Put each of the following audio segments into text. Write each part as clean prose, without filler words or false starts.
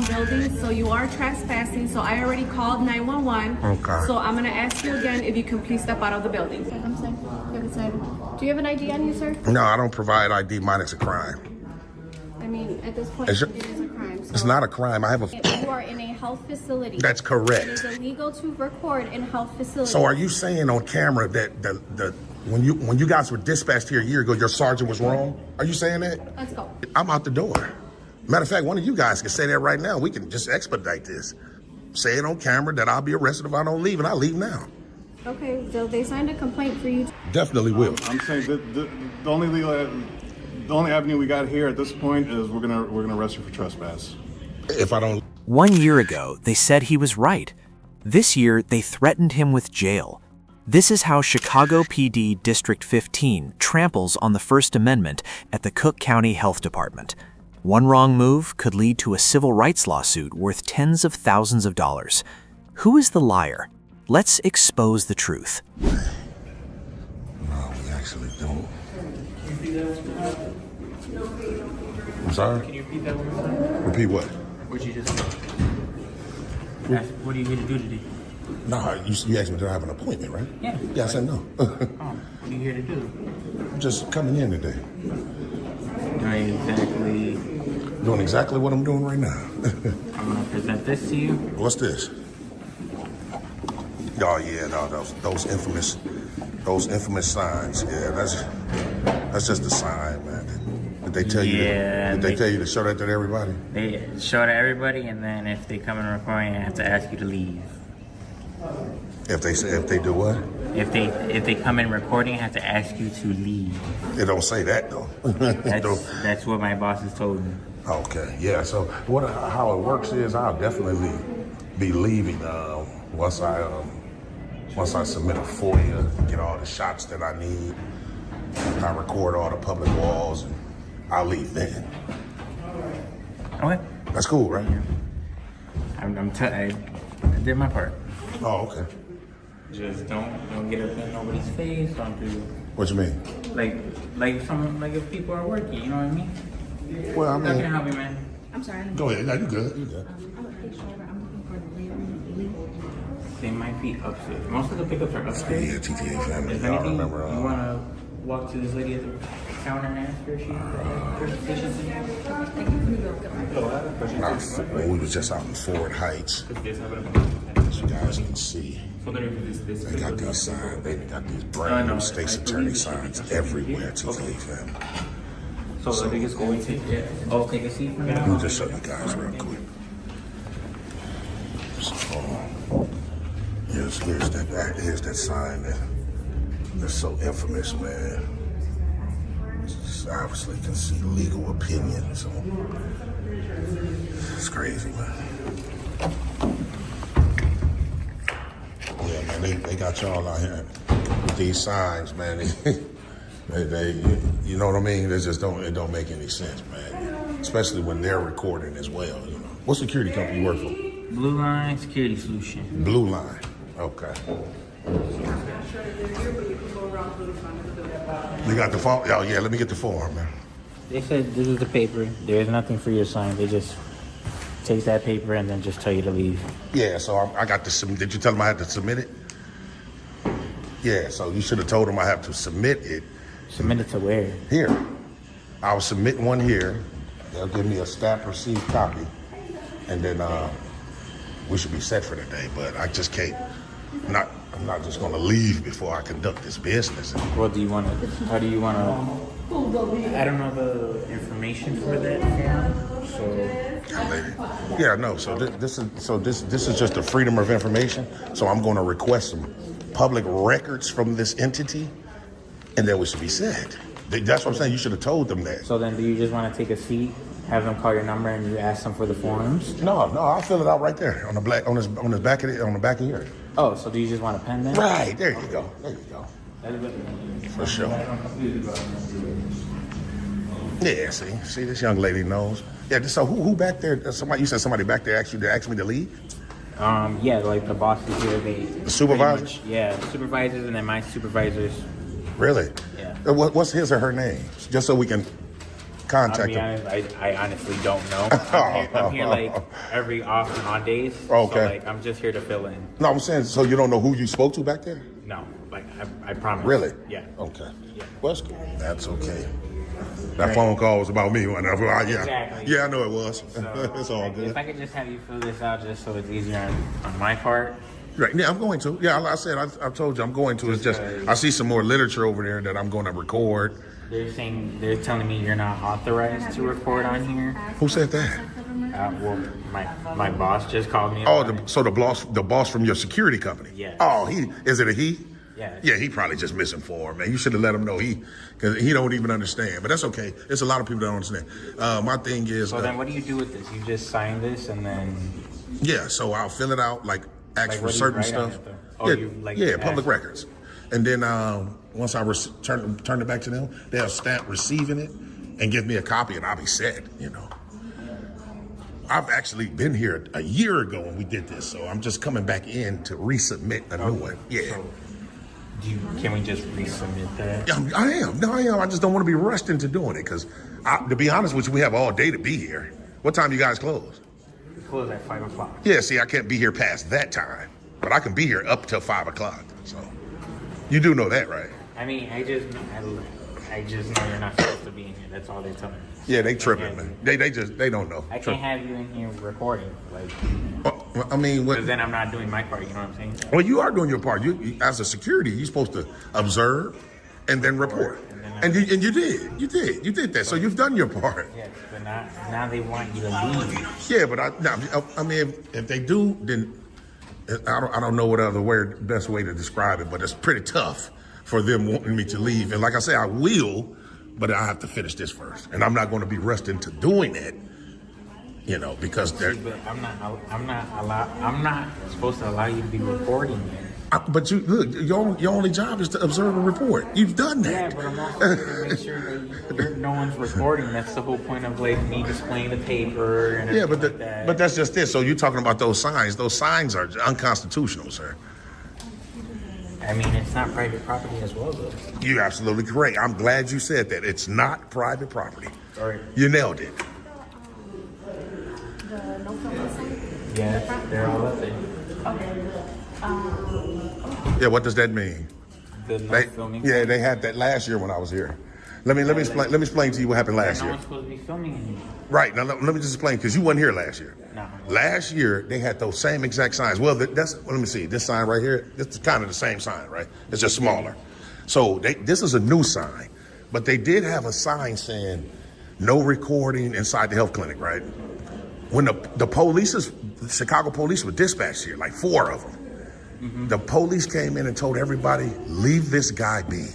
building, so you are trespassing. So I already called 911. Okay. So I'm gonna ask you again if you can please step out of the building. I'm sorry. You have a sign. Do you have an ID on you, sir? No, I don't provide ID. Mine is a crime. I mean, at this point, it is a crime. So It's not a crime. I have a. you are in a health facility. That's correct. It is illegal to record in health facilities. So are you saying on camera that the when you guys were dispatched here a year ago, your sergeant was wrong? Are you saying that? Let's go. I'm out the door. Matter of fact, one of you guys can say that right now. We can just expedite this. Say it on camera that I'll be arrested if I don't leave, and I'll leave now. Okay, so they signed a complaint for you. Definitely will. I'm saying that the only avenue we got here at this point is we're gonna arrest you for trespass. If I don't. 1 year ago, they said he was right. This year, they threatened him with jail. This is how Chicago PD District 15 tramples on the First Amendment at the Cook County Health Department. One wrong move could lead to a civil rights lawsuit worth tens of thousands of dollars. Who is the liar? Let's expose the truth. No, we actually don't. I'm sorry? Can you repeat that one more time? Repeat what? What you just said? What are you here to do today? No, you asked me do I have an appointment, right? Yeah. Yeah, I said no. Oh, what are you here to do? Just coming in today. Doing exactly. Doing exactly what I'm doing right now. I'm gonna present this to you. What's this? Oh yeah, no, those infamous signs. Yeah, that's just a sign, man. Did they tell you? Did they tell you to show that to everybody? They show to everybody, and then if they come in recording, I have to ask you to leave. If they do what? If they come in recording, I have to ask you to leave. They don't say that though. That's what my boss has told me. Okay, yeah. So how it works is I'll definitely be leaving once I submit a FOIA, get all the shots that I need. I record all the public walls, and I'll leave then. Okay. That's cool, right? I did my part. Oh, okay. Just don't get up in nobody's face. Don't do What you mean? like if people are working, you know what I mean? Well, I How mean, can I help you, man? I'm sorry. go ahead. No, you good. You good. I'm a case driver. I'm looking for the legal. They might be upstairs. Most of the pickups are upstairs. Yeah, TTA family. Is Y'all anything remember? you want to walk to this lady at the counter and ask her if she's patients in here? When we was just out in Ford Heights, as you guys can see, they got these signs. They got these brand new state's attorney signs everywhere. TTA family. So let me just go and take a seat for Let now. me just show you guys real quick. So, here's that sign that's so infamous, man. Just obviously can see legal opinion, so it's crazy, man. Yeah, man, they got y'all out here with these signs, man. They you know what I mean? It don't make any sense, man. Especially when they're recording as well, you know. What security company you work for? Blue Line Security Solution. Blue Line. Okay. You got the form? Oh yeah, let me get the form, man. They said this is the paper. There's nothing for your sign. They just take that paper and then just tell you to leave. Yeah, so I got to submit. Did you tell them I had to submit it? Yeah, so you should have told them I have to submit it. Submit it to where? Here. I'll submit one here. They'll give me a stamp receipt copy. And then we should be set for the day. But I just can't. I'm not just going to leave before I conduct this business. What do you want to, how do you want to, I don't know the information for that form, so. Yeah, no, so this is just a freedom of information. So I'm going to request some public records from this entity, and then we should be set. That's what I'm saying. You should have told them that. So then do you just want to take a seat, have them call your number, and you ask them for the forms? No, I'll fill it out right there on the back of here. Oh, so do you just want a pen then? Right, there you go. There you go. For sure. Yeah, see, this young lady knows. Yeah, so who back there? You said somebody back there asked me to leave? Yeah, like the bosses here, The supervisors? Yeah, the supervisors and then my supervisors. Really? Yeah. What's his or her name? Just so we can contact I'll be him? honest, I honestly don't know. I'm here like every off and on days. Okay. So like I'm just here to fill in. No, I'm saying, so you don't know who you spoke to back there? No, like I promise. Really? Yeah. Okay. Yeah. Well, that's cool. That's okay. That phone call was about me. Yeah. Exactly. Yeah, I know it was. So, It's all like, good. If I could just have you fill this out just so it's easier on my part. Right. Yeah, I'm going to. Yeah, like I said, I told you I'm going to. It's just, I see some more literature over there that I'm going to record. They're telling me you're not authorized to record on here. Who said that? Well, my boss just called me. Oh, about it. so the boss from your security company? Yes. Oh, is it a he? Yes. Yeah, he probably just misinformed, man. You should have let him know because he don't even understand. But that's okay. There's a lot of people that don't understand. My thing is. So then what do you do with this? You just sign this and then. Yeah, so I'll fill it out, like ask Like, for what do you certain write on stuff. it, though? Oh, Yeah, ask- public records. And then once I turn it back to them, they'll stamp receiving it and give me a copy, and I'll be set. I've actually been here a year ago when we did this, so I'm just coming back in to resubmit a new one. Yeah. So, can we just resubmit that? Yeah, I am. No, I am. I just don't want to be rushed into doing it because, to be honest with you, we have all day to be here. What time you guys close? We close at 5 o'clock. Yeah, see, I can't be here past that time, but I can be here up till 5 o'clock. So, you do know that, right? I mean, I just know you're not supposed to be in here. That's all they tell me. Yeah, they tripping, man. They don't know. I can't have you in here recording, like, Well, I mean, because then I'm not doing my part. You know what I'm saying? well, you are doing your part. You as a security, you're supposed to observe and then report. And you did that. So you've done your part. Yes, but now they want you to leave. Yeah, but I mean, if they do, then I don't know what other best way to describe it, but it's pretty tough for them wanting me to leave. And like I say, I will, but I have to finish this first. And I'm not going to be rushed into doing it, because they're. But I'm not supposed to allow you to be recording here. But your only job is to observe and report. You've done that. Yeah, but I'm also here to make sure that no one's recording. That's the whole point of like me displaying the paper and everything like that. But that's just it. So you're talking about those signs. Those signs are unconstitutional, sir. I mean, it's not private property as well, though. You're absolutely correct. I'm glad you said that. It's not private property. Or, You nailed it. The no filming sign? yeah, they're all up there. Okay. Yeah, what does that mean? The no filming. Yeah, they had that last year when I was here. Let me explain to you what happened last No year. one's supposed to be filming in here. Right, now let me just explain, because you weren't here last year. No. Last year, they had those same exact signs. Well, let me see, this sign right here, this is kind of the same sign, right? It's just smaller. So this is a new sign, but they did have a sign saying no recording inside the health clinic, right? When the Chicago police were dispatched here, like 4 of them, the police came in and told everybody, leave this guy be.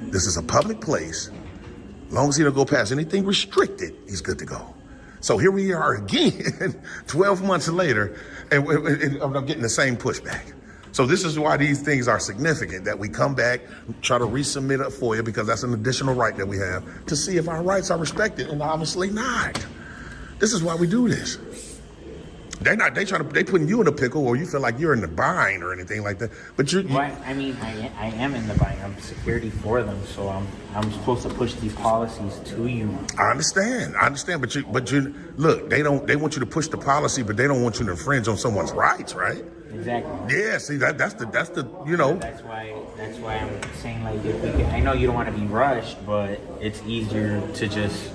This is a public place. As long as he don't go past anything restricted, he's good to go. So here we are again, 12 months later, and I'm getting the same pushback. So this is why these things are significant, that we come back, try to resubmit a FOIA, because that's an additional right that we have, to see if our rights are respected, and obviously not. This is why we do this. They putting you in a pickle, or you feel like you're in the bind or anything like that. But I mean, I am in the bind. I'm security for them, so I'm supposed to push these policies to you. I understand, but you look. They want you to push the policy, but they don't want you to infringe on someone's rights, right? Exactly. Yeah. See, that's the That's why I'm saying, like, if we can, I know you don't want to be rushed, but it's easier to just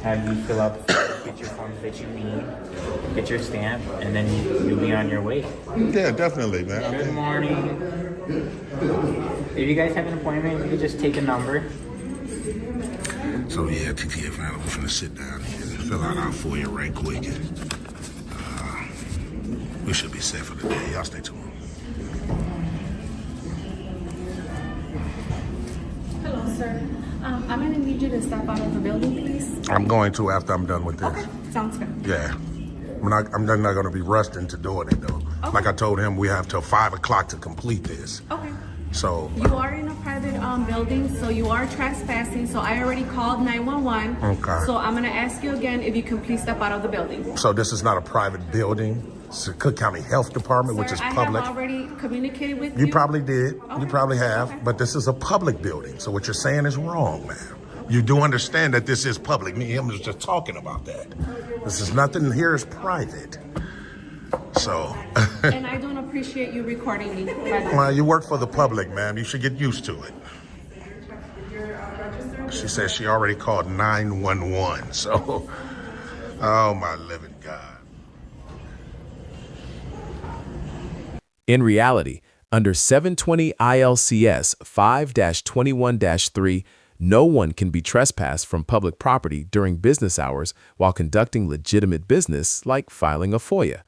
have you fill out the forms, get your forms that you need, get your stamp, and then you'll be on your way. Yeah, definitely, man. Good morning. If you guys have an appointment, you can just take a number. So yeah, TTF, we're finna sit down here and fill out our FOIA right quick. We should be set for the day. Y'all stay tuned. Hello, sir. I'm gonna need you to step out of the building, please. I'm going to after I'm done with this. Okay, sounds good. Yeah. I'm not going to be rushed into doing it, though. Okay. Like I told him, we have till 5 o'clock to complete this. Okay. So. You are in a private building, so you are trespassing. So I already called 911. Okay. So I'm gonna ask you again if you can please step out of the building. So this is not a private building. It's the Cook County Health Department, Sir, which is I public. have already communicated with you. You probably did. Okay. You probably have. Okay. But this is a public building. So what you're saying is wrong, ma'am. You do understand that this is public. Me and him was just talking about that. This is nothing here is private. So. And I don't appreciate you recording me. By the way. Well, you work for the public, ma'am. You should get used to it. She says she already called 911. So, oh my living God. In reality, under 720 ILCS 5-21-3, no one can be trespassed from public property during business hours while conducting legitimate business like filing a FOIA.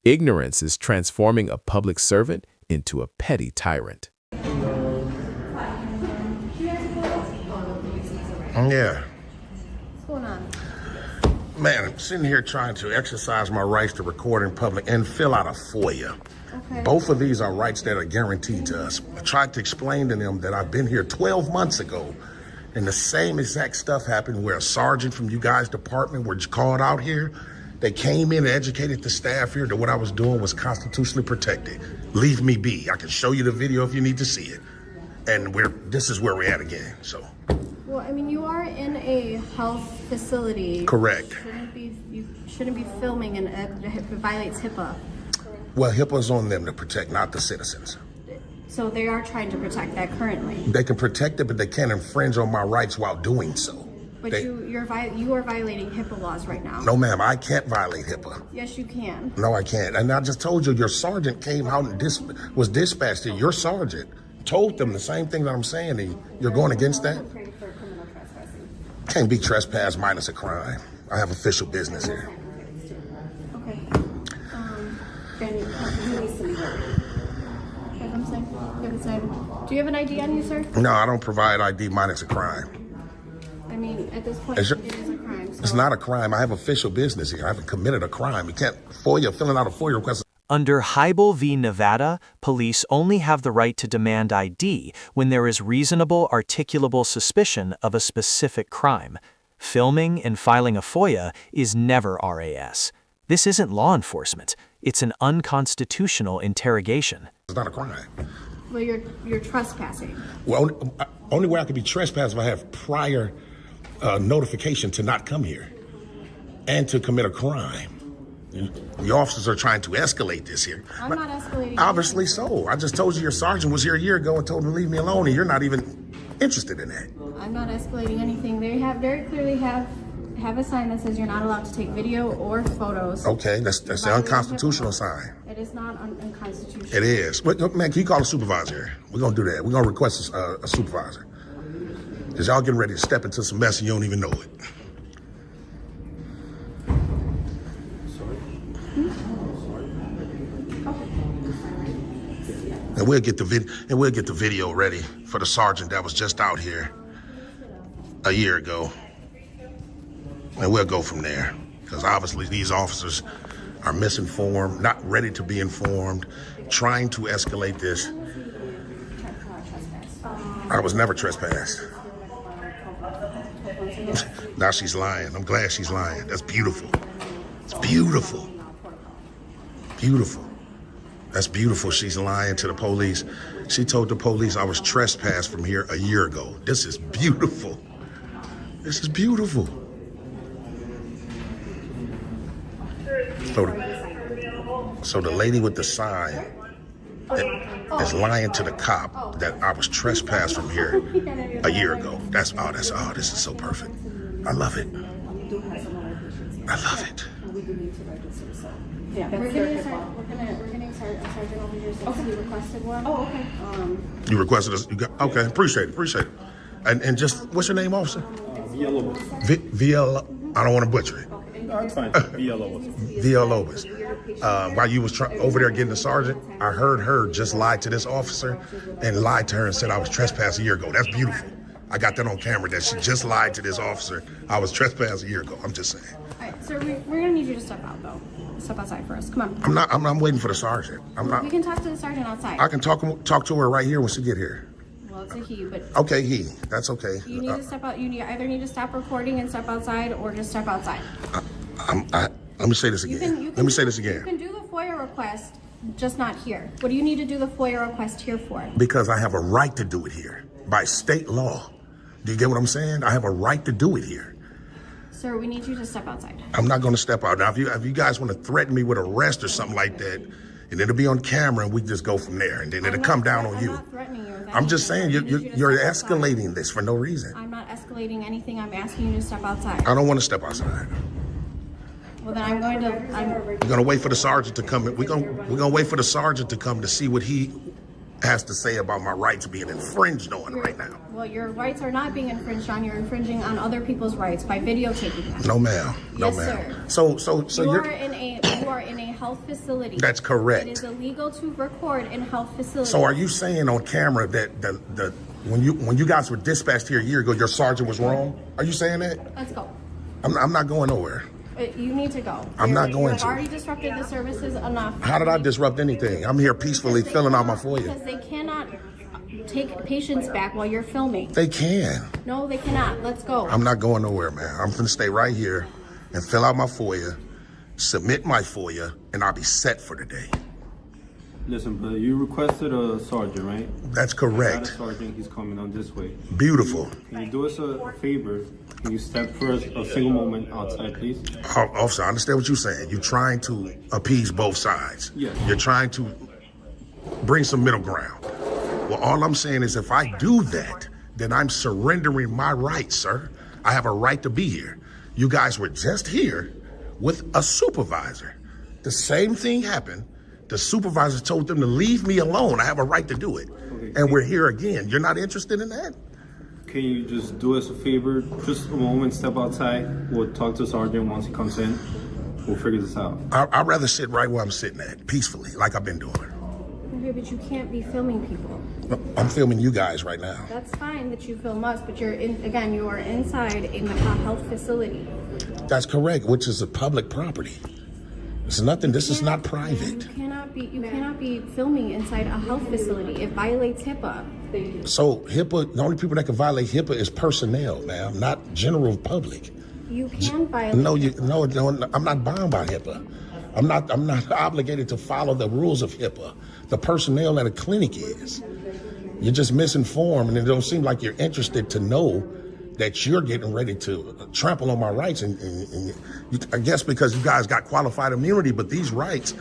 Ignorance is transforming a public servant into a petty tyrant. Yeah. What's going on? Man, I'm sitting here trying to exercise my rights to record in public and fill out a FOIA. Okay. Both of these are rights that are guaranteed to us. I tried to explain to them that I've been here 12 months ago, and the same exact stuff happened where a sergeant from you guys' department were called out here. They came in and educated the staff here that what I was doing was constitutionally protected. Leave me be. I can show you the video if you need to see it. And this is where we're at again, so. Well, I mean, you are in a health facility. Correct. You shouldn't be filming, and it violates HIPAA. Well, HIPAA's on them to protect, not the citizens. So they are trying to protect that currently. They can protect it, but they can't infringe on my rights while doing so. But you are violating HIPAA laws right now. No, ma'am, I can't violate HIPAA. Yes, you can. No, I can't. And I just told you, your sergeant came out and was dispatched here. Your sergeant told them the same thing that I'm saying to you. You're going against that? Can't be trespass minus a crime. I have official business here. Okay. Danny, you need to leave. Okay, I'm saying. You have a sign. Do you have an ID on you, sir? No, I don't provide ID minus a crime. I mean, at this point, it is a crime. So. It's not a crime. I have official business here. I haven't committed a crime. You can't filling out a FOIA request. Under HIPAA v. Nevada, police only have the right to demand ID when there is reasonable articulable suspicion of a specific crime. Filming and filing a FOIA is never RAS. This isn't law enforcement. It's an unconstitutional interrogation. It's not a crime. Well, you're trespassing. Well, only way I could be trespassed if I have prior notification to not come here and to commit a crime. The officers are trying to escalate this here. I'm not escalating. Obviously so. I just told you your sergeant was here a year ago and told him to leave me alone, and you're not even interested in that. I'm not escalating anything. They very clearly have a sign that says you're not allowed to take video or photos. Okay, that's the unconstitutional sign. It is not unconstitutional. It is. But, man, can you call a supervisor here? We're going to do that. We're going to request a supervisor. Because y'all getting ready to step into some mess and you don't even know it. And we'll get the video ready for the sergeant that was just out here a year ago. And we'll go from there. Because obviously these officers are misinformed, not ready to be informed, trying to escalate this. I was never trespassed. Now she's lying. I'm glad she's lying. That's beautiful. It's beautiful. Beautiful. That's beautiful. She's lying to the police. She told the police I was trespassed from here a year ago. This is beautiful. This is beautiful. So the lady with the sign is lying to the cop that I was trespassed from here a year ago. This is so perfect. I love it. I love it. Yeah, we're getting Sergeant over here since he requested one. Oh, okay. You requested us. Okay, appreciate it. And just what's your name, officer? VL. I don't want to butcher it. No, it's fine. Villalobos. While you was over there getting the sergeant, I heard her just lie to this officer and lied to her and said I was trespassed a year ago. That's beautiful. I got that on camera that she just lied to this officer. I was trespassed a year ago. I'm just saying. All right, sir, we're gonna need you to step out though. Step outside for us. Come on. I'm waiting for the sergeant. We can talk to the sergeant outside. I can talk to her right here when she get here. Well, it's a he, but okay, he. That's okay. You need to step out. You either need to stop recording and step outside, or just step outside. Let me say this again. Let me say this again. You can do the FOIA request, just not here. What do you need to do the FOIA request here for? Because I have a right to do it here by state law. Do you get what I'm saying? I have a right to do it here. Sir, we need you to step outside. I'm not going to step out. Now, if you guys want to threaten me with arrest or something like that, and it'll be on camera and we just go from there, and then it'll come down on you. I'm not threatening you with I'm just saying, anything. I need you to you're step outside. escalating this for no reason. I'm not escalating anything. I'm asking you to step outside. I don't want to step outside. Well, then I'm going to. We're gonna wait for the sergeant to come. We're gonna wait for the sergeant to come to see what he has to say about my rights being infringed on right now. Well, your rights are not being infringed on. You're infringing on other people's rights by videotaping them. No, ma'am. No, Yes, ma'am. sir. So you you're. are in a health facility. That's correct. It is illegal to record in health facilities. So are you saying on camera that the when you guys were dispatched here a year ago, your sergeant was wrong? Are you saying that? Let's go. I'm not going nowhere. You need to go. I'm not going You've to. already disrupted the services enough. How did I disrupt anything? I'm here peacefully filling out my Because FOIA. they cannot take patients back while you're filming. They can. No, they cannot. Let's go. I'm not going nowhere, man. I'm gonna stay right here and fill out my FOIA, submit my FOIA, and I'll be set for the day. Listen, brother, you requested a sergeant, right? That's Not a correct. sergeant, he's coming on this way. Beautiful. Can you do us a favor? Can you step for a single moment outside, please? Officer, I understand what you're saying. You're trying to appease both sides. Yes. You're trying to bring some middle ground. Well, all I'm saying is if I do that, then I'm surrendering my rights, sir. I have a right to be here. You guys were just here with a supervisor. The same thing happened. The supervisor told them to leave me alone. I have a right to do it. Okay. And we're here again. You're not interested in that? Can you just do us a favor? Just a moment, step outside. We'll talk to the sergeant once he comes in. We'll figure this out. I'd rather sit right where I'm sitting at, peacefully, like I've been doing. Okay, but you can't be filming people. I'm filming you guys right now. That's fine that you film us, but you're in. Again, you are inside a health facility. That's correct, which is a public property. It's nothing, this is not private. You cannot be filming inside a health facility. It violates HIPAA. So HIPAA, the only people that can violate HIPAA is personnel, ma'am, not general public. You can violate. No, I'm not bound by HIPAA. I'm not obligated to follow the rules of HIPAA. The personnel at a clinic is. You're just misinformed, and it don't seem like you're interested to know that you're getting ready to trample on my rights. And I guess because you guys got qualified immunity, but these rights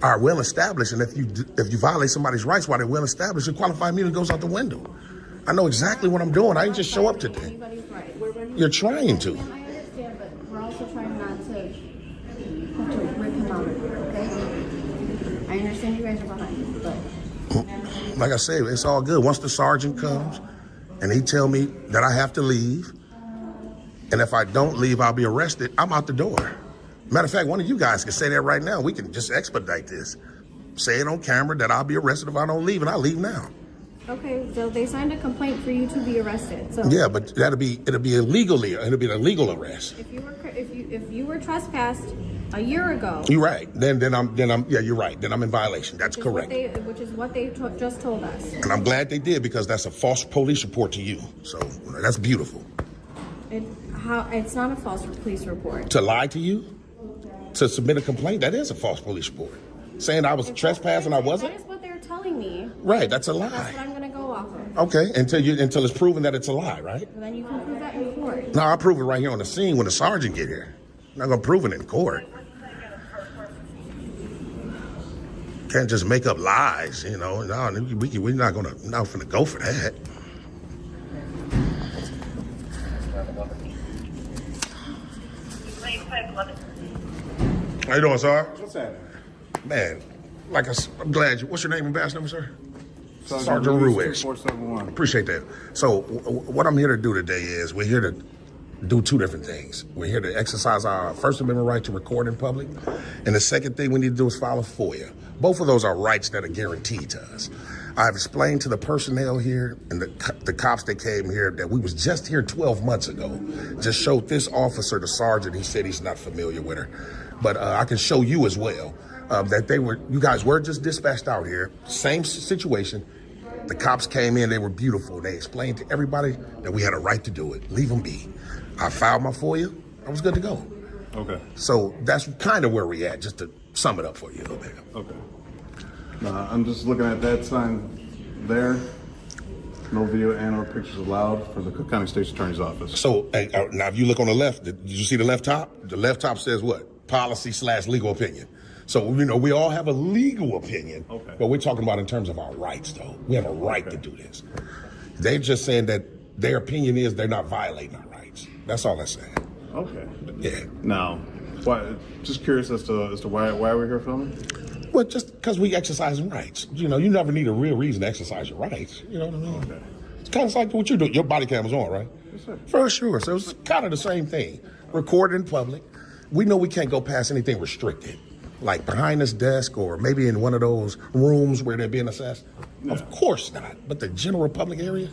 are well established. And if you violate somebody's rights while they're well established, your qualified immunity goes out the window. I know exactly what I'm doing. I didn't just show up today. Anybody's right. You're trying to. I understand, but we're also trying not to rip him out. Okay. I understand you guys are behind, but. Like I said, it's all good. Once the sergeant comes and he tell me that I have to leave, and if I don't leave, I'll be arrested, I'm out the door. Matter of fact, one of you guys can say that right now. We can just expedite this. Say it on camera that I'll be arrested if I don't leave, and I'll leave now. Okay, so they signed a complaint for you to be arrested. So Yeah, but it'll be illegally. It'll be an illegal arrest. if you were trespassed a year ago, You're right. Then I'm yeah, you're right. Then I'm in violation. That's correct. which is what they just told us. And I'm glad they did, because that's a false police report to you. So that's beautiful. It's not a false police report. To lie to you, to submit a complaint, that is a false police report. Saying I was trespassed and I wasn't? That is what they're telling me. Right, that's a lie. That's what I'm going to go off of. Okay, until it's proven that it's a lie, right? And then you can prove that in court. No, I'll prove it right here on the scene when the sergeant get here. I'm not gonna prove it in court. Can't just make up lies, you know. No, we're not finna go for that. How you doing, sir? What's that? Man, I'm glad you. What's your name and badge number, sir? Sergeant Ruiz. 2471. Appreciate that. So what I'm here to do today is we're here to do two different things. We're here to exercise our First Amendment right to record in public. And the second thing we need to do is file a FOIA. Both of those are rights that are guaranteed to us. I've explained to the personnel here and the cops that came here that we was just here 12 months ago. Just showed this officer, the sergeant, he said he's not familiar with her. But I can show you as well that you guys were just dispatched out here. Same situation. The cops came in, they were beautiful. They explained to everybody that we had a right to do it. Leave them be. I filed my FOIA, I was good to go. Okay. So that's kind of where we at, just to sum it up for you a little bit. Okay. I'm just looking at that sign there. No video and/or pictures allowed for the Cook County State's Attorney's Office. So now, if you look on the left, did you see the left top? The left top says what? Policy/legal opinion. So we all have a legal opinion, Okay. but we're talking about in terms of our rights, though. We have a right to do this. They're just saying that their opinion is they're not violating our rights. That's all they're saying. Okay. Yeah. Now, just curious as to why we're here filming. Well, just because we exercising rights. You never need a real reason to exercise your rights. You know what I mean? Okay. It's kind of like what you do. Your body cam is on, right? Yes, sir. For sure. So it's kind of the same thing. Recorded in public. We know we can't go past anything restricted, like behind this desk or maybe in one of those rooms where they're being assessed. Yeah. Of course not. But the general public area?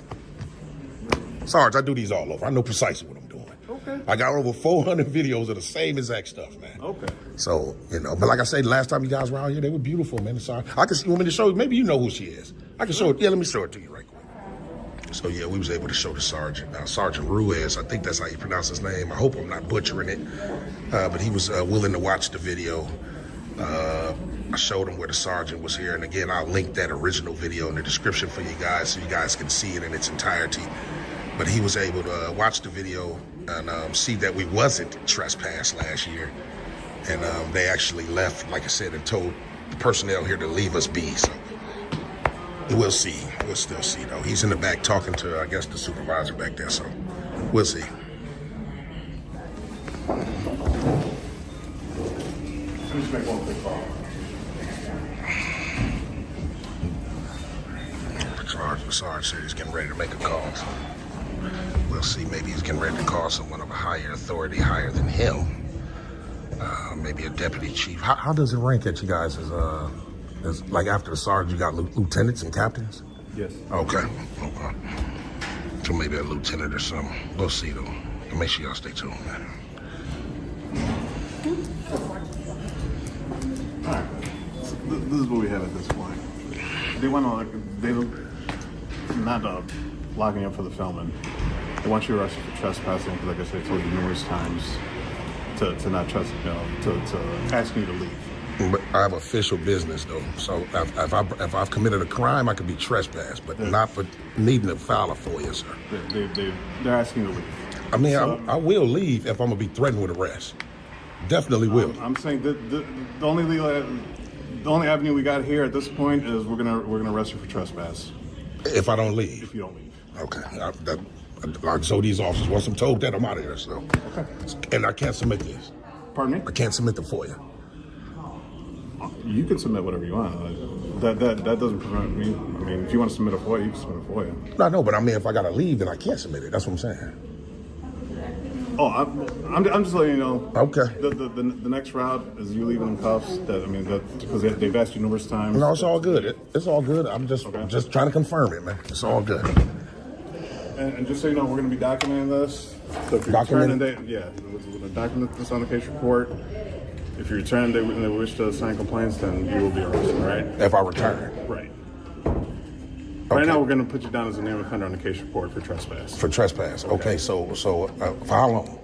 Sarge, I do these all over. I know precisely what I'm doing. Okay. I got over 400 videos of the same exact stuff, man. Okay. So, but like I said, the last time you guys were out here, they were beautiful, man. Sorry. You want me to show you? Maybe you know who she is. I can show it. Yeah, let me show it to you right quick. So, yeah, we was able to show the Sergeant, Sergeant Ruiz. I think that's how you pronounce his name. I hope I'm not butchering it. But he was willing to watch the video. I showed him where the Sergeant was here. And again, I'll link that original video in the description for you guys so you guys can see it in its entirety. But he was able to watch the video and see that we wasn't trespassed last year. And they actually left, like I said, and told the personnel here to leave us be. So we'll see. We'll still see, though. He's in the back talking to, I guess, the supervisor back there. So we'll see. Let me just make one quick call. Sarge said he's getting ready to make a call. So we'll see. Maybe he's getting ready to call someone of a higher authority, higher than him. Maybe a deputy chief. How does it rank at you guys as like after the sergeant, you got lieutenants and captains? Yes. Okay. So maybe a lieutenant or something. We'll see, though. And make sure y'all stay tuned, man. All right. So this is what we have at this point. They want to, not locking you up for the filming. They want you arrested for trespassing because, like I said, I told you numerous times to not trust, to asking you to leave. But I have official business, though. So if I've committed a crime, I could be trespassed, but not for needing to file a FOIA, sir. They're asking you to leave. I mean, So, I will leave if I'm gonna be threatened with arrest. Definitely will. I'm saying the only avenue we got here at this point is we're gonna arrest you for trespass If I don't leave. if you don't leave. Okay. So these officers, once I'm told that, I'm out of here. So, and I can't submit this. Pardon me? I can't submit the FOIA. You can submit whatever you want. That doesn't prevent me. I mean, if you want to submit a FOIA, you can submit a FOIA. No, but I mean, if I gotta leave, then I can't submit it. That's what I'm saying. Oh, I'm just letting you know. Okay. The next route is you leaving in cuffs. Because they've asked you numerous times. No, it's all good. It's all good. I'm just trying to confirm it, man. It's all good. And just so you know, we're going to be documenting this. So if you return, we're going to document this on the case report. If you return, they wish to sign complaints, then you will be arrested, right? If I return. Right. Okay. Right now, we're going to put you down as a named offender on the case report for trespass. For trespass. Okay. So for how long?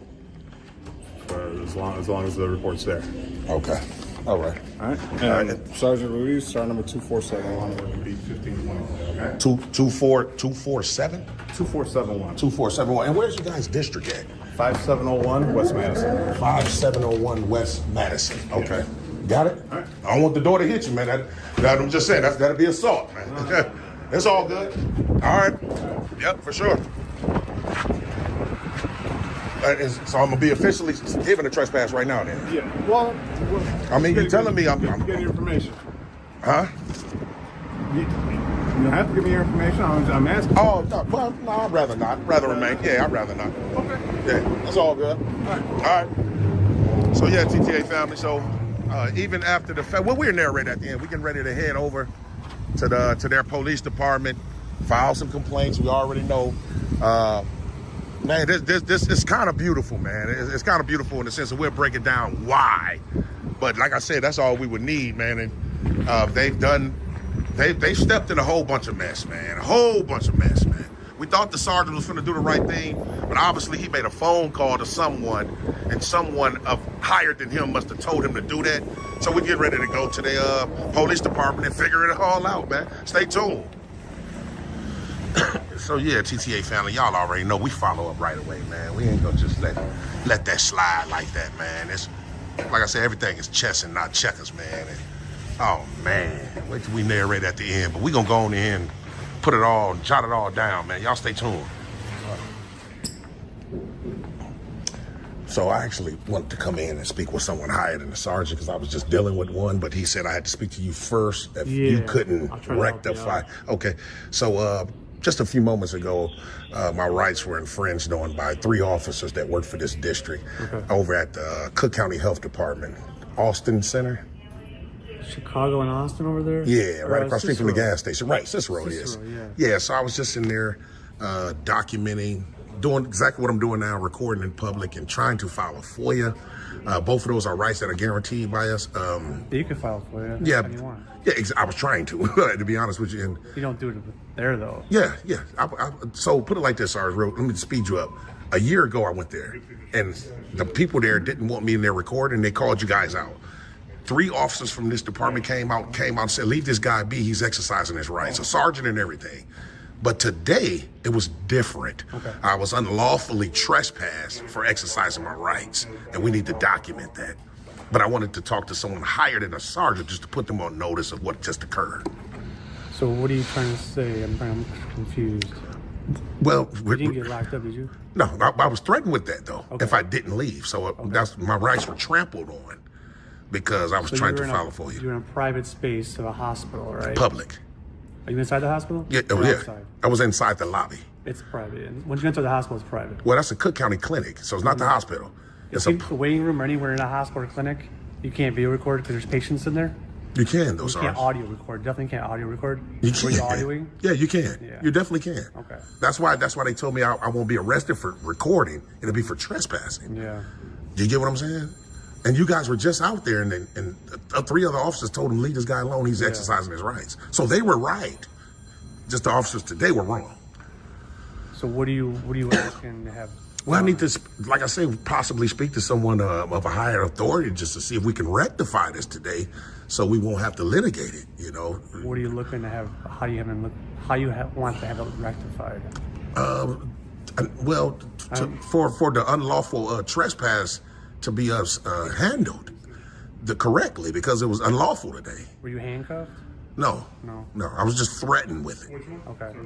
For as long as the report's there. Okay. All right. All right. And Sergeant Ruiz, star number 247. We're going to be 1520. Okay. 247? 2471. 2471. And where's you guys' district at? 5701 West Madison. 5701 West Madison. Okay. Yeah. Got it? All right. I don't want the door to hit you, man. That I'm just saying, that'd be assault, man. It's all good. All right. Yep, for sure. So I'm gonna be officially given a trespass right now, then. Yeah. Well, I mean, you're telling me I'm getting your information. Huh? You don't have to give me your information. I'm asking. Oh, no, I'd rather not. I'd rather remain. Yeah, I'd rather not. Okay. Yeah, that's all good. All right. All right. So yeah, TTA family. So even after the fact, well, we're narrating at the end. We're getting ready to head over to their police department, file some complaints. We already know. Man, this is kind of beautiful, man. It's kind of beautiful in the sense that we'll break it down why. But like I said, that's all we would need, man. And they've stepped in a whole bunch of mess, man. A whole bunch of mess, man. We thought the sergeant was finna do the right thing, but obviously he made a phone call to someone, and someone higher than him must have told him to do that. So we get ready to go to the police department and figure it all out, man. Stay tuned. So yeah, TTA family, y'all already know we follow up right away, man. We ain't gonna just let that slide like that, man. It's like I said, everything is chess and not checkers, man. And, oh man, wait till we narrate at the end. But we gonna go on in, put it all, jot it all down, man. Y'all stay tuned. So I actually wanted to come in and speak with someone higher than the sergeant because I was just dealing with one, but he said I had to speak to you first if you couldn't rectify. Okay, so just a few moments ago, my rights were infringed on by 3 officers that work for this district over at the Cook County Health Department, Austin Center. Chicago and Austin over there? Yeah, right across the street from the gas station. Right, Cicero it is. Yeah, so I was just in there documenting, doing exactly what I'm doing now, recording in public and trying to file a FOIA. Both of those are rights that are guaranteed by us. You can file a FOIA. Yeah, you want. yeah. I was trying to be honest with you. And you don't do it there though. yeah. So put it like this, Sarge. Let me speed you up. A year ago, I went there, and the people there didn't want me in their recording. They called you guys out. 3 officers from this department came out and said, leave this guy be. He's exercising his rights. A sergeant and everything. But today, it was different. I was unlawfully trespassed for exercising my rights, and we need to document that. But I wanted to talk to someone higher than a sergeant just to put them on notice of what just occurred. So what are you trying to say? I'm confused. Well, you didn't get locked up, did you? No, I was threatened with that, though, if I didn't leave. So that's my rights were trampled on because I was trying to file for you. You were in a private space of a hospital, right? Public. Are you inside the hospital? Yeah, outside? I was inside the lobby. It's private. And once you enter the hospital, it's private. Well, that's a Cook County clinic, so it's not the hospital. It's the waiting room or anywhere in a hospital or clinic, you can't video record because there's patients in there. You can, though, You can't audio record. Definitely can't audio record. You can. Were you audioing? Yeah, you can. Yeah. You definitely can. Okay. That's why they told me I won't be arrested for recording. It'll be for trespassing. Yeah. Do you get what I'm saying? And you guys were just out there, and 3 other officers told him, leave this guy alone. He's exercising his rights. So they were right. Just the officers today were wrong. So what are you asking to have? Well, I need to, like I say, possibly speak to someone of a higher authority just to see if we can rectify this today, so we won't have to litigate it. You know. What are you looking to have? How do you want to have it rectified? Well, for the unlawful trespass to be handled correctly because it was unlawful today. Were you handcuffed? No. I was just threatened with it. Okay.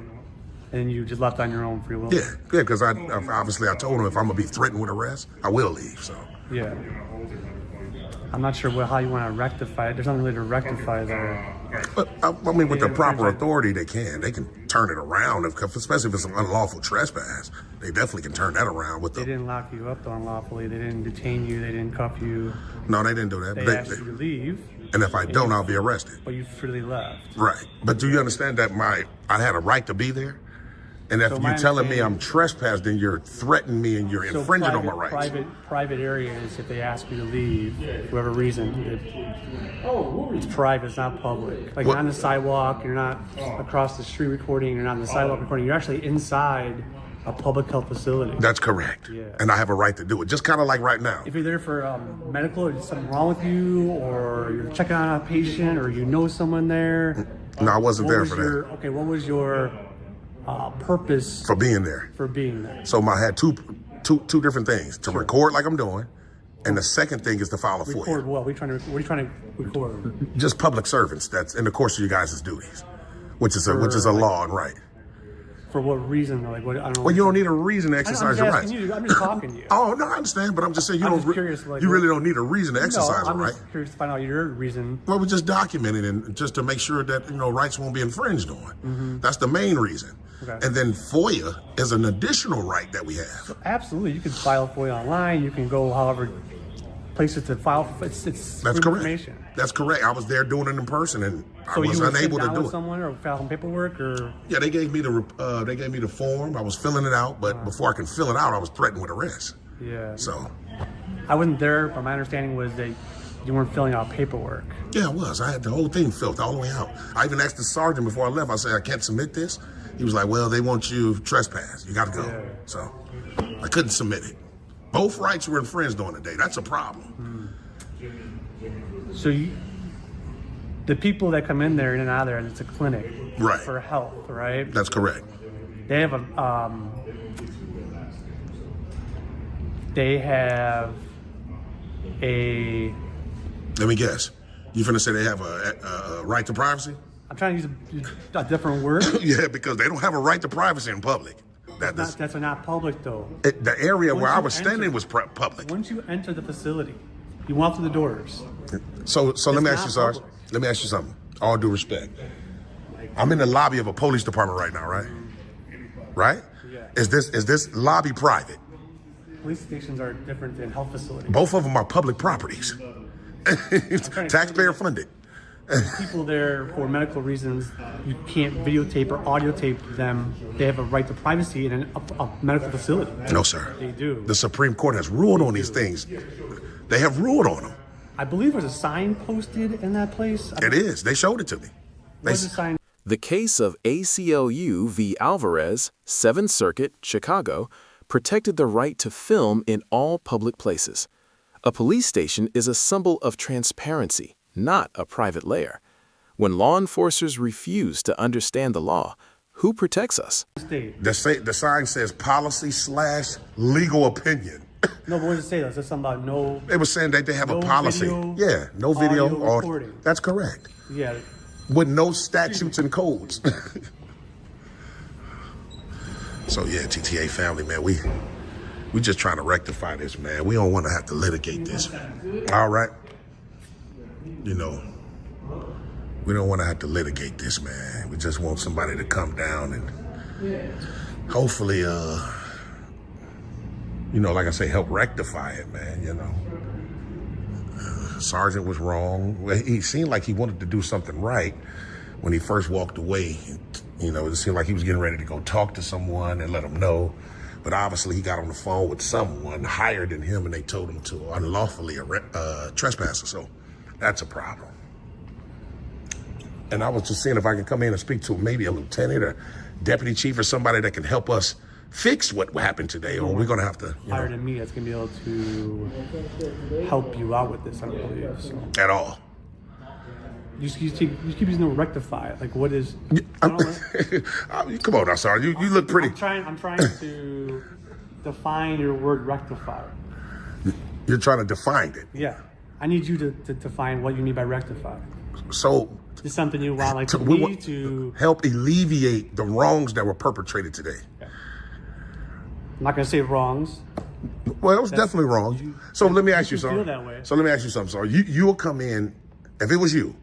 And you just left on your own free will? Yeah, because I told him if I'm gonna be threatened with arrest, I will leave. So yeah, I'm not sure how you want to rectify it. There's nothing really to rectify there. But I mean, with the proper authority, they can turn it around. Especially if it's an unlawful trespass, they definitely can turn that around. They didn't lock you up though unlawfully. They didn't detain you. They didn't cuff you. No, they didn't do that. They asked you to leave. And if I don't, I'll be arrested. But you freely left. Right. But do you understand that I had a right to be there? And if you're telling me I'm trespassed, then you're threatening me and you're infringing on my rights. Private areas, if they ask you to leave for whatever reason, it's private, it's not public. Like you're not on the sidewalk, you're not across the street recording, you're not on the sidewalk recording, you're actually inside a public health facility. That's correct. Yeah. And I have a right to do it, just kind of like right now. If you're there for medical, or there's something wrong with you, or you're checking on a patient, or you know someone there. No, I wasn't there for that. Okay, what was your purpose for being there? So I had two different things: to record like I'm doing, and the second thing is to file a FOIA. Record what? What are you trying to record? Just public servants. That's in the course of you guys' duties, which is a law and right. For what reason? Like what? I don't know. Well, you don't need a reason to exercise your rights. I'm just talking to you. Oh no, I understand, but I'm just saying you really don't need a reason to exercise it, right? I'm just curious to find out your reason. Well, we're just documenting and just to make sure that rights won't be infringed on. Mm-hmm. That's the main reason. Okay. And then FOIA is an additional right that we have. So absolutely, you can file FOIA online. You can go however places to file. It's That's correct. Information. That's correct. I was there doing it in person, and so I was unable to do it. Someone or file some paperwork, or yeah, they gave me the form. I was filling it out, but before I could fill it out, I was threatened with arrest. Yeah. So I wasn't there, but my understanding was that you weren't filling out paperwork. Yeah, I was. I had the whole thing filled all the way out. I even asked the sergeant before I left. I said, I can't submit this. He was like, well, they want you trespass. You got to go. Yeah. So I couldn't submit it. Both rights were infringed on today. That's a problem. So the people that come in there in and out of there, it's a clinic right. for health, right? That's correct. They have a. Let me guess. You finna say they have a right to privacy? I'm trying to use a different word. Yeah, because they don't have a right to privacy in public. That's not public though. The area where I was enter- standing was public. Once you enter the facility, you walk through the doors. So let me ask not you, Sarge. public. Let me ask you something. All due respect. I'm in the lobby of a police department right now, right? Right? Yeah. Is this lobby private? Police stations are different than health facilities. Both of them are public properties. Taxpayer funded. People there for medical reasons, you can't videotape or audio tape them. They have a right to privacy in a medical facility. No, sir. They do. The Supreme Court has ruled on these things. They have ruled on them. I believe there's a sign posted in that place. It is. They showed it to me. Where's the sign? The case of ACLU v. Alvarez, 7th Circuit, Chicago, protected the right to film in all public places. A police station is a symbol of transparency, not a private lair. When law enforcers refuse to understand the law, who protects us? The sign says policy/legal opinion. No, but what does it say? Does it say something about no? They were saying that they have No a policy. video, Yeah, no video audio or recording. that's correct. Yeah. With no statutes and codes. So yeah, TTA family, man, we just trying to rectify this, man. We don't want to have to litigate this. All right. You know, we don't want to have to litigate this, man. We just want somebody to come down and hopefully, you know, like I say, help rectify it, man, you know. Sergeant was wrong. Well, he seemed like he wanted to do something right when he first walked away. You know, it seemed like he was getting ready to go talk to someone and let them know. But obviously he got on the phone with someone higher than him and they told him to unlawfully trespass. So that's a problem. And I was just seeing if I can come in and speak to maybe a lieutenant or deputy chief or somebody that can help us fix what happened today, or we're going to have to, you Higher know, than me, that's gonna be able to help you out with this. I don't believe so. at all. You keep using the word rectify. Like, what is? Come on now, Sarge. You look pretty. I'm trying to define your word rectify. You're trying to define it. Yeah, I need you to define what you mean by rectify. So Is something you want, like, we me want to? help alleviate the wrongs that were perpetrated today. I'm not gonna say wrongs. Well, it was definitely wrong. So let me ask you you feel something. that way. So let me ask you something. So you will come in, if it was you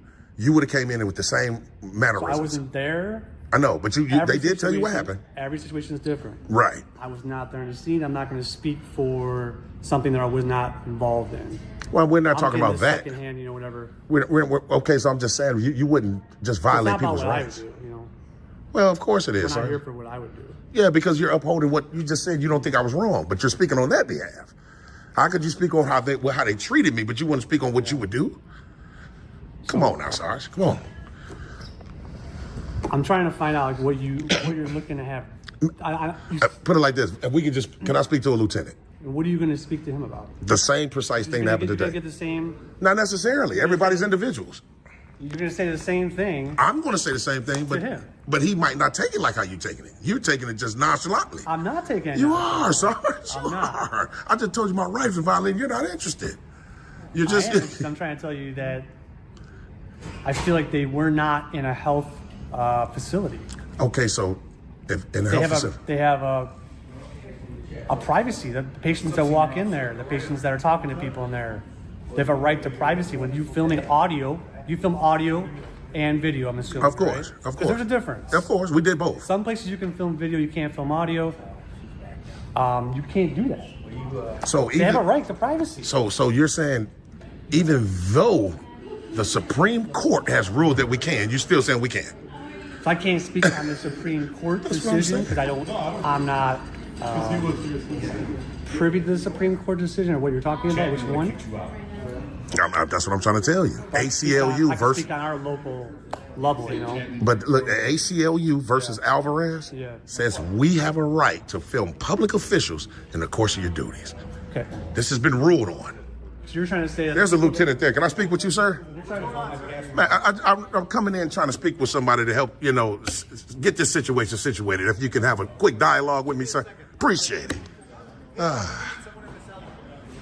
would have came in with the same So mannerisms. I wasn't there. I know, but they Every did tell you what situation- happened. Every situation is different. Right. I was not there in the scene. I'm not going to speak for something that I was not involved in. Well, we're not I'm talking getting about the that. secondhand, you know, whatever. We're okay, so I'm just saying you wouldn't just It's violate not about people's what I would rights. do, you know. Well, of course it We're is, not here sir. for what I would do. Yeah, because you're upholding what you just said. You don't think I was wrong, but you're speaking on that behalf. How could you speak on how they treated me, but you wouldn't speak on what you would do? Come on now, Sarge. Come on. I'm trying to find out, like, what you're looking to have. Put it like this. If we can I speak to a lieutenant? What are you going to speak to him about? The same precise thing that happened You're today. going to get the same. Not necessarily. Everybody's individuals. You're going to say the same thing. I'm going to say the same thing, him. but he might not take it like how you're taking it. You're taking it just nonchalantly. I'm not taking it. You are, Sarge. I'm You not. are. I just told you my rights are violated. You're not interested. You're just. I'm trying to tell you that I feel like they were not in a health facility. Okay, so if in a health facility. They have a privacy. The patients that walk in there, the patients that are talking to people in there, they have a right to privacy. When you filming audio, you film audio and video, I'm assuming. Of course, right? of 'Cause course. there's a difference. Of course, we did both. Some places you can film video, you can't film audio. You can't do that. So They have a right to privacy. So you're saying, even though the Supreme Court has ruled that we can, you're still saying we can? So I can't speak on the Supreme Court That's what I'm decision saying. because I'm not privy to the Supreme Court decision or what you're talking about. Which one? That's what I'm trying to tell you. ACLU I can versus. speak on our local level, you know. But look, ACLU versus Alvarez Yeah. says we have a right to film public officials in the course of your duties. Okay. This has been ruled on. you're trying to say that There's a lieutenant there. Can I speak with you, sir? Man, I'm coming in trying to speak with somebody to help, get this situation situated. If you can have a quick dialogue with me, sir. Appreciate it.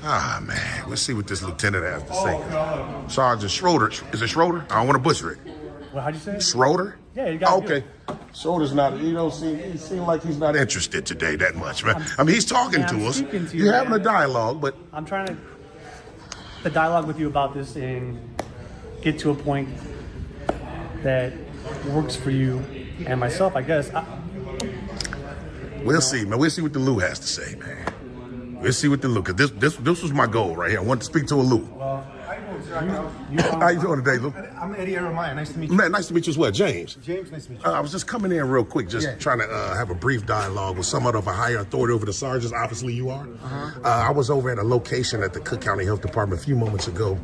Man. Let's see what this lieutenant has to say. Sergeant Schroeder. Is it Schroeder? I don't want to butcher it. Well, how'd you say it? Schroeder? Yeah, you got okay. Schroeder's not, he seems like he's not interested today that much, man. I mean, he's talking to us. You're having a dialogue, but I'm trying to dialogue with you about this and get to a point that works for you and myself, I guess. We'll see, man. We'll see what the Lou has to say, man. We'll see what the Lou, because this was my goal right here. I wanted to speak to a Lou. How you doing today, Lou? I'm Eddie Aramaya. Nice to meet you. Man, nice to meet you as well. James. James, nice to meet you. I was just coming in real quick, trying to have a brief dialogue with someone of a higher authority over the sergeants. Obviously, you are. I was over at a location at the Cook County Health Department a few moments ago,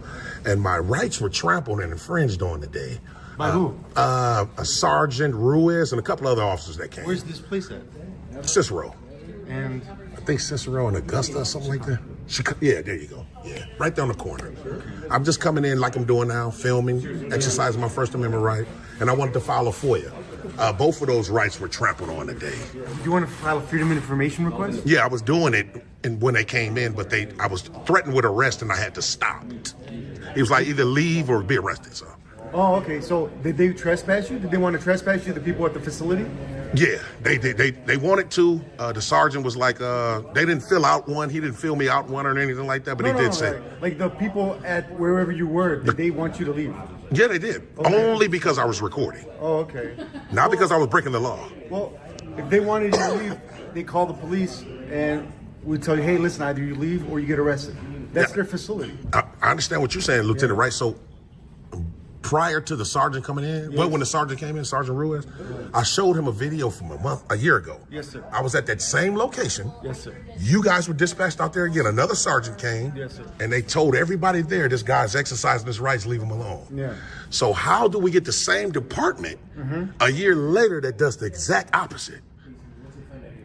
and my rights were trampled and infringed on today. By who? A Sergeant Ruiz and a couple other officers that came. Where's this place at? Cicero. And I think Cicero and Augusta or something like that. Yeah, there you go. Yeah, right down the corner. I'm just coming in like I'm doing now, filming, exercising my First Amendment right, and I wanted to file a FOIA. Both of those rights were trampled on today. you want to file a Freedom of Information request? Yeah, I was doing it and when they came in, but I was threatened with arrest and I had to stop. He was like, either leave or be arrested, so. Oh, okay. So did they trespass you? Did they want to trespass you, the people at the facility? Yeah, they wanted to. The sergeant was like, they didn't fill out one. He didn't fill me out one or anything like that, but he did say. Like the people at wherever you were, did they want you to leave? Yeah, they did. Okay. Only because I was recording. Oh, okay. Not because I was breaking the law. Well, if they wanted you to leave, they call the police and would tell you, hey, listen, either you leave or you get arrested. That's their facility. I understand what you're saying, Lieutenant, right? So prior to the sergeant coming in, when the sergeant came in, Sergeant Ruiz, I showed him a video from a year ago. Yes, sir. I was at that same location. Yes, sir. You guys were dispatched out there again. Another sergeant came. Yes, sir. And they told everybody there, this guy's exercising his rights, leave him alone. Yeah. So how do we get the same department a year later that does the exact opposite?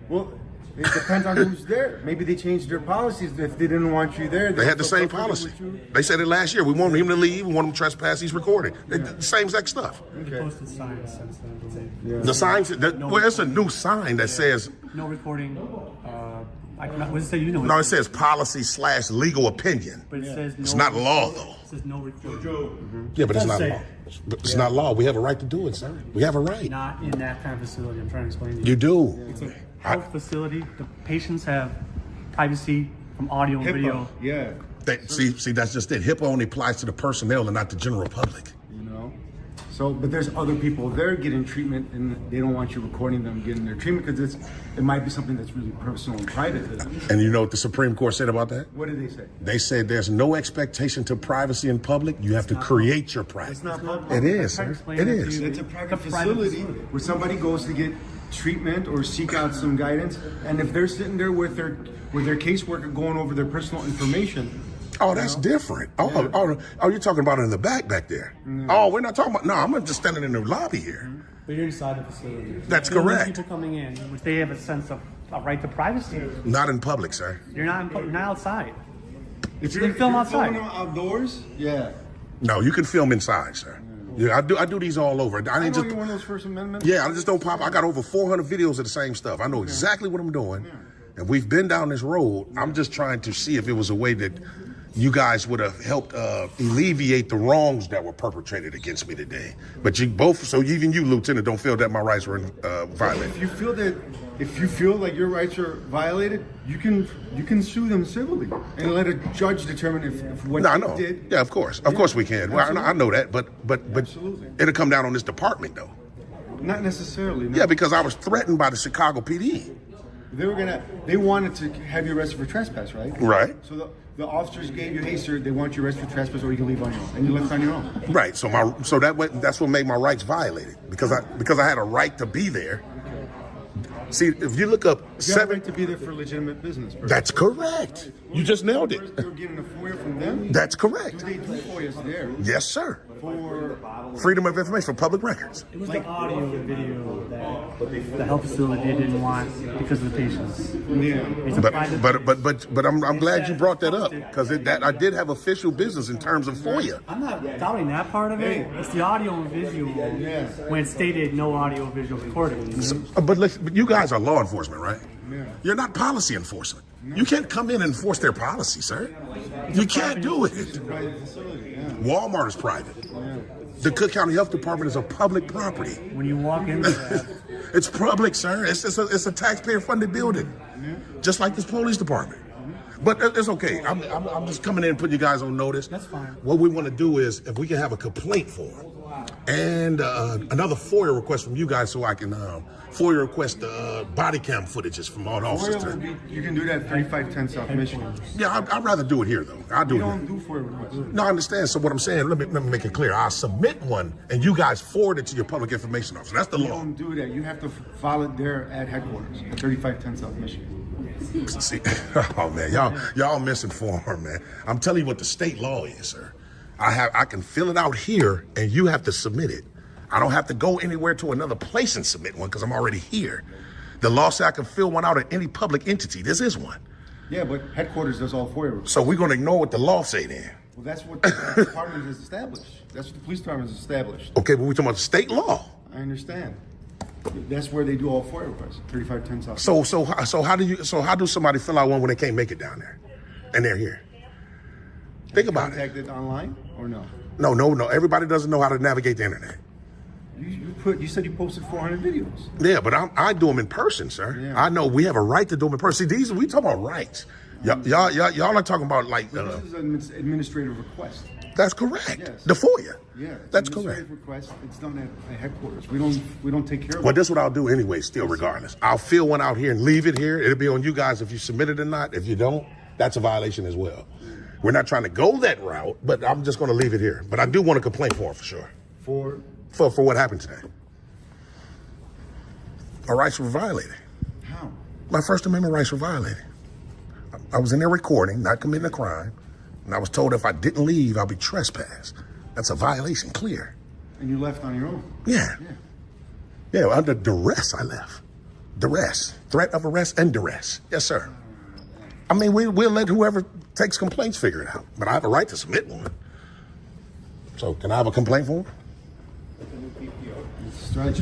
Well, it depends on who's there. Maybe they changed their policies. If they didn't want you there, They had the same policy. They said it last year. We want him to leave. We want him to trespass. He's recording. The same exact stuff. Okay. Posted signs since then. The signs, it's a new sign that says, No recording. What does it say? no, it says policy/legal opinion. But it says no. It's not law, though. It says no recording. Yeah, but it's not Does say law. But it's not law. We have a right to do it, sir. We have a right. Not in that kind of facility. I'm trying to explain to you. You do. It's a health facility. The patients have privacy from audio and video. Yeah. See, that's just it. HIPAA only applies to the personnel and not the general public. You know? So, but there's other people there getting treatment and they don't want you recording them getting their treatment because it might be something that's really personal and private to them. And you know what the Supreme Court said about that? What did they say? They said there's no expectation to privacy in public. You have to create your privacy. It's not public. It is, sir. It is. It's a private facility where somebody goes to get treatment or seek out some guidance, and if they're sitting there with their caseworker going over their personal information. Oh, that's different. Oh, you're talking about it in the back there. Oh, we're not talking about. No, I'm just standing in the lobby here. But you're inside the facility. That's There are correct. People coming in, which they have a sense of a right to privacy. Not in public, sir. You're not outside. If You can film outside. filming outdoors, yeah. No, you can film inside, sir. Yeah, I do these all over. I know you're one of those First Amendment. Yeah, I just don't pop. I got over 400 videos of the same stuff. I know exactly what I'm doing. And we've been down this road. I'm just trying to see if it was a way that you guys would have helped alleviate the wrongs that were perpetrated against me today. But you both, so even you, Lieutenant, don't feel that my rights were violated. If you feel like your rights are violated, you can sue them civilly and let a judge determine if what you did. Yeah, of course we can. Well, I know that, but Absolutely. it'll come down on this department though. Not necessarily. No. Yeah, because I was threatened by the Chicago PD. They wanted to have you arrested for trespass, right? Right. So the officers gave you, hey sir, they want you arrested for trespass, or you can leave on your own, and you left on your own. Right. So that's what made my rights violated because I had a right to be there. See, if you look up You have a seven, right to be there for legitimate business. that's correct. You just nailed it. You're getting a FOIA from them? That's Do correct. they do FOIAs there? Yes, sir. For Freedom of information for public records. It was the audio and video that the health facility didn't want because of the patients. yeah. It's a private- But I'm glad you brought that up because that I did have official business in terms of FOIA. I'm not doubting that part of it. It's the audio and visual when it stated no audio visual recording. But listen, but you guys are law enforcement, right? You're not policy enforcement. You can't come in and enforce their policy, sir. You can't do it. Private facility, yeah. Walmart is private. The Cook County Health Department is a public property. When you walk into that, It's public, sir. It's a taxpayer-funded building, just like this police department. But it's okay. I'm just coming in and putting you guys on notice. That's fine. What we want to do is, if we can have a complaint form and another FOIA request from you guys, so I can FOIA request body cam footages from all the officers. FOIA will be, you can do that 3510 South Michigan. Yeah, I'd rather do it here though. I'll do You it here. don't do FOIA requests. No, I understand. So what I'm saying, let me make it clear. I'll submit one, and you guys forward it to your public information officer. That's the You law. don't do that. You have to file it there at headquarters at 3510 South Michigan. See, oh man, y'all misinformed, man. I'm telling you what the state law is, sir. I can fill it out here, and you have to submit it. I don't have to go anywhere to another place and submit one because I'm already here. The law says I can fill one out at any public entity. This is one. Yeah, but headquarters does all FOIA requests. So we're gonna ignore what the law say then. Well, that's what the department has established. That's what the police department has established. Okay, but we're talking about state law. I understand. That's where they do all FOIA requests. 3510 South. So how do somebody fill out one when they can't make it down there, and they're here? Think about it. Contacted online or no? No. Everybody doesn't know how to navigate the internet. You said you posted 400 videos. Yeah, but I do them in person, sir. Yeah. I know we have a right to do them in person. See, we talking about rights. Y'all are talking about like. This is an administrative request. That's correct. Yes. The FOIA. Yeah, it's That's an correct. administrative request. It's done at headquarters. We don't take care of Well, it. that's what I'll do anyway. Still, regardless, I'll fill one out here and leave it here. It'll be on you guys if you submit it or not. If you don't, that's a violation as well. We're not trying to go that route, but I'm just going to leave it here. But I do want a complaint for sure. For For what happened today. Our rights were violated. how? My First Amendment rights were violated. I was in there recording, not committing a crime, and I was told if I didn't leave, I'll be trespassed. That's a violation, clear. And you left on your own. Yeah. Yeah, under duress, I left. Duress. Threat of arrest and duress. Yes, sir. I mean, we'll let whoever takes complaints figure it out, but I have a right to submit one. So, can I have a complaint form? Stretch.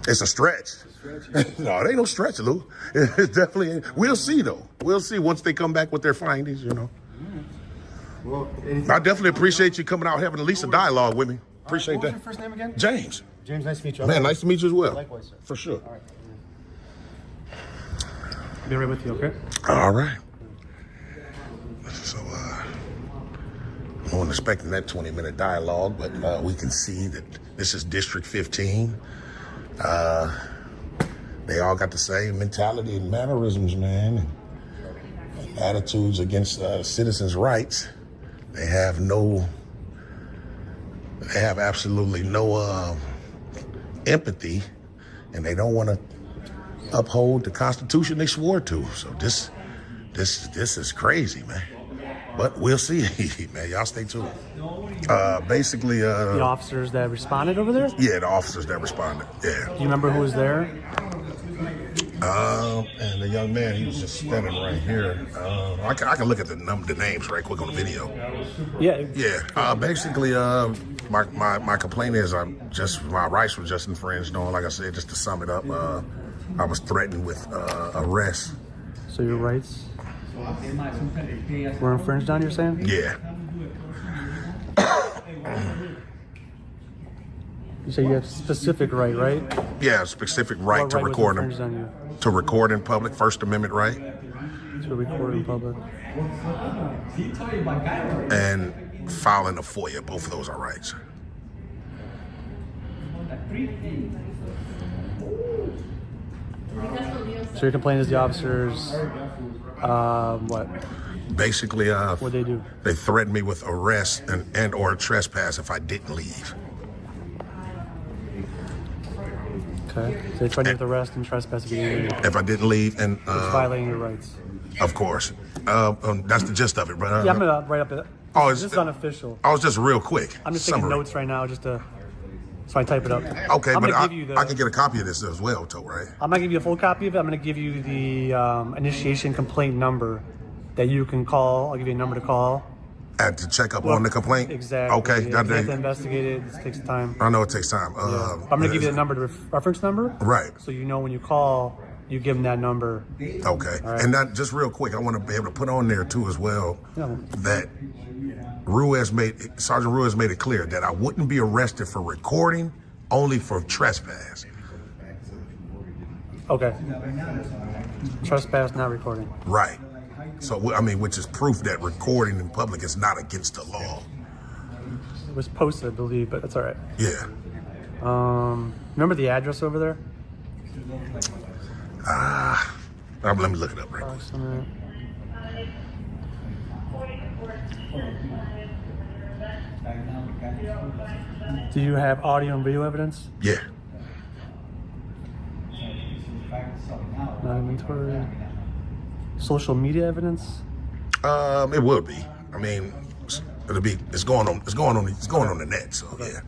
It's a stretch. No, it ain't no stretch, Lou. It definitely ain't. We'll see, though. We'll see once they come back with their findings, you know. Well, I definitely appreciate you coming out having at least a dialogue with me. Appreciate what was that. your first name again? James. James, nice to meet you. Man, nice to meet you as well. Likewise, sir. For sure. All right. be right with you, okay? All right. So, I wasn't expecting that 20-minute dialogue, but we can see that this is District 15. They all got the same mentality and mannerisms, man, and attitudes against citizens' rights. They have absolutely no empathy, and they don't want to uphold the Constitution they swore to. So this is crazy, man. But we'll see, man. Y'all stay tuned. Basically, The officers that responded over there? Do yeah, the officers that responded. Yeah. you remember who was there? And the young man, he was just standing right here. I can look at the names right quick on the video. Yeah. Yeah. Basically, my complaint is my rights were just infringed on. Like I said, just to sum it up, I was threatened with arrest. So your rights were infringed on, you're saying? Yeah. You say you have specific right? Yeah, specific right What to right was record infringed on you? to record in public, First Amendment right, To record in public. and filing a FOIA. Both of those are rights. So your complaint is the officers, what? Basically, What'd they do? they threatened me with arrest and or trespass if I didn't leave. Okay. So they threatened you with arrest and trespass if you didn't leave. If I didn't leave, and It's violating your rights. of course, that's the gist of it. But Yeah, I'm gonna write up it. Oh, This is unofficial. I was just real quick. I'm just taking summary. notes right now, just to so I type it up. Okay, I'm but gonna give you the. I can get a copy of this as well, too, right? I'm not gonna give you a full copy of it. I'm gonna give you the initiation complaint number that you can call. I'll give you a number to call. And to check up on the complaint? Exactly. Okay. Yeah, you have to investigate it. It takes time. I know it takes time. Yeah. I'm gonna give you the number, the reference number. Right. So you know when you call, you give them that number. Okay. Right. And that, just real quick, I want to be able to put on there, too, as well, Yeah. that Sergeant Ruiz made it clear that I wouldn't be arrested for recording, only for trespass. Okay. Trespass, not recording. Right. So, I mean, which is proof that recording in public is not against the law. It was posted, I believe, but that's all right. Yeah. Remember the address over there? Let me look it up right quick. Approximate. Do you have audio and video evidence? Yeah. Not inventory. Social media evidence? It would be. I mean, it's going on the net, so yeah.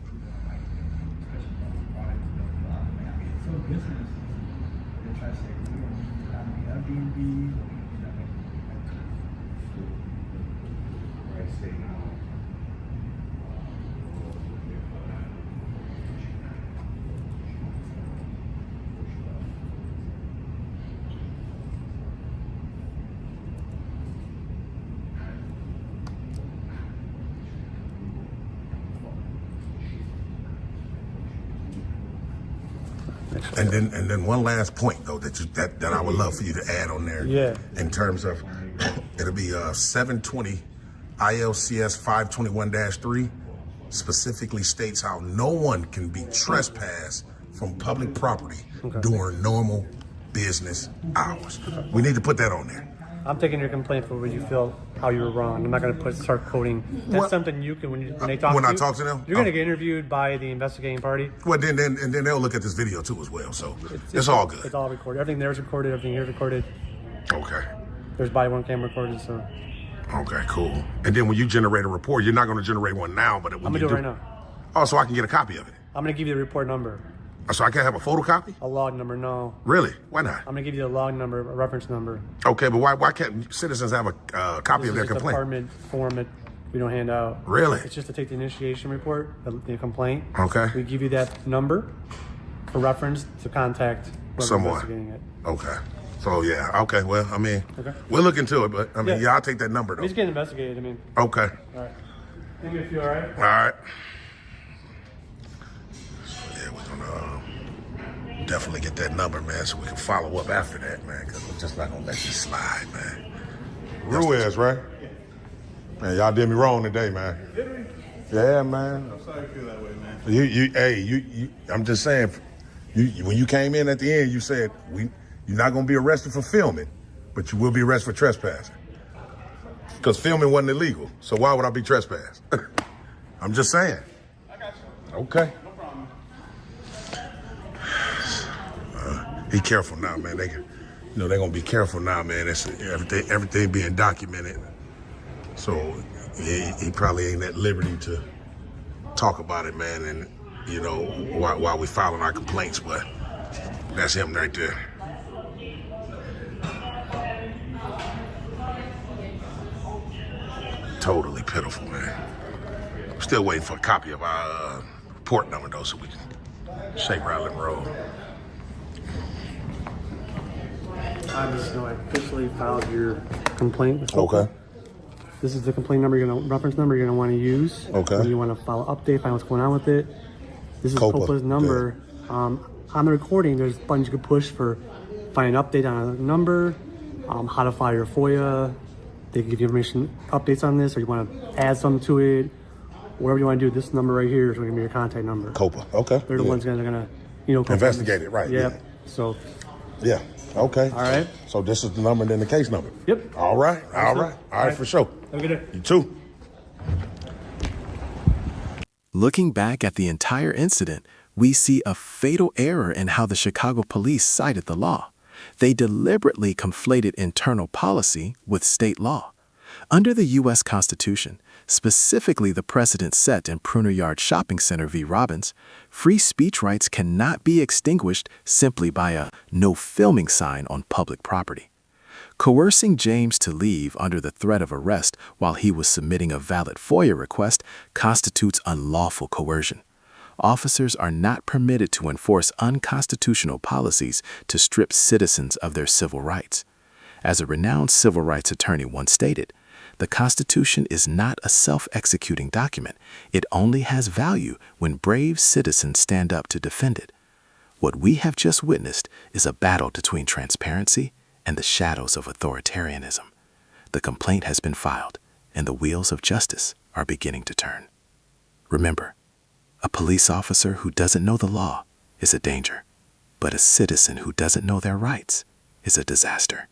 And then one last point though that I would love for you to add on there. Yeah. In terms of, it'll be 720 ILCS 521-3 specifically states how no one can be trespassed from public property during normal business hours. We need to put that on there. I'm taking your complaint for what you feel, how you were wrong. I'm not going to start quoting. That's something you can, when they talk When to I you, talk to them? you're going to get interviewed by the investigating party. Well, then they'll look at this video too as well. So it's all good. It's all recorded. Everything there is recorded. Everything here is recorded. Okay. There's body-worn camera recorded, so. Okay, cool. And then when you generate a report, you're not going to generate one now, but I'm going to do it right now. Oh, so I can get a copy of it. I'm going to give you the report number. So I can't have a photocopy? A log number, no. Really? Why not? I'm going to give you the log number, a reference number. Okay, but why can't citizens have a copy of their This is just a complaint? department form that we don't hand out. Really? It's just to take the initiation report, the complaint. Okay. We give you that number for reference to contact whoever's Someone. investigating it. Okay. So yeah, okay. Well, I mean, Okay. we'll look into it, but I mean, Yeah. I'll take that number though. He's getting investigated, I mean. Okay. All right. Think you feel all right? All right. So yeah, we're gonna definitely get that number, man, so we can follow up after that, man, because we're just not gonna let this slide, man. Ruiz, right? Man, y'all did me wrong today, man. Did we? Yeah, man. I'm sorry you feel that way, man. You. I'm just saying, when you came in at the end, you said you're not gonna be arrested for filming, but you will be arrested for trespassing. Because filming wasn't illegal, so why would I be trespassed? I'm just saying. I got you. Okay. No problem. Be careful now, man. They're gonna be careful now, man. It's everything being documented. So he probably ain't at liberty to talk about it, man. And while we filing our complaints, but that's him right there. Totally pitiful, man. I'm still waiting for a copy of our report number though, so we can shake, rattle, and roll. I just know I officially filed your complaint with HIPAA. Okay. This is the complaint number, reference number you're gonna want to use. Okay. When you want to file an update, find what's going on with it. This is COPA, COPA's number. On the recording, there's buttons you can push for find an update on a number, how to file your FOIA. They can give you information, updates on this, or you want to add something to it. Whatever you want to do, this number right here is going to be your contact number. COPA. Okay. They're the ones that are gonna, Investigate it, right, Yep. yeah. So, Yeah. Okay. all right. So this is the number and then the case number. Yep. All right. All sir. right. All right, for sure. Have a good day. You too. Looking back at the entire incident, we see a fatal error in how the Chicago police cited the law. They deliberately conflated internal policy with state law. Under the U.S. Constitution, specifically the precedent set in Pruner Yard Shopping Center v. Robbins, free speech rights cannot be extinguished simply by a no filming sign on public property. Coercing James to leave under the threat of arrest while he was submitting a valid FOIA request constitutes unlawful coercion. Officers are not permitted to enforce unconstitutional policies to strip citizens of their civil rights. As a renowned civil rights attorney once stated, the Constitution is not a self-executing document. It only has value when brave citizens stand up to defend it. What we have just witnessed is a battle between transparency and the shadows of authoritarianism. The complaint has been filed, and the wheels of justice are beginning to turn. Remember, a police officer who doesn't know the law is a danger, but a citizen who doesn't know their rights is a disaster.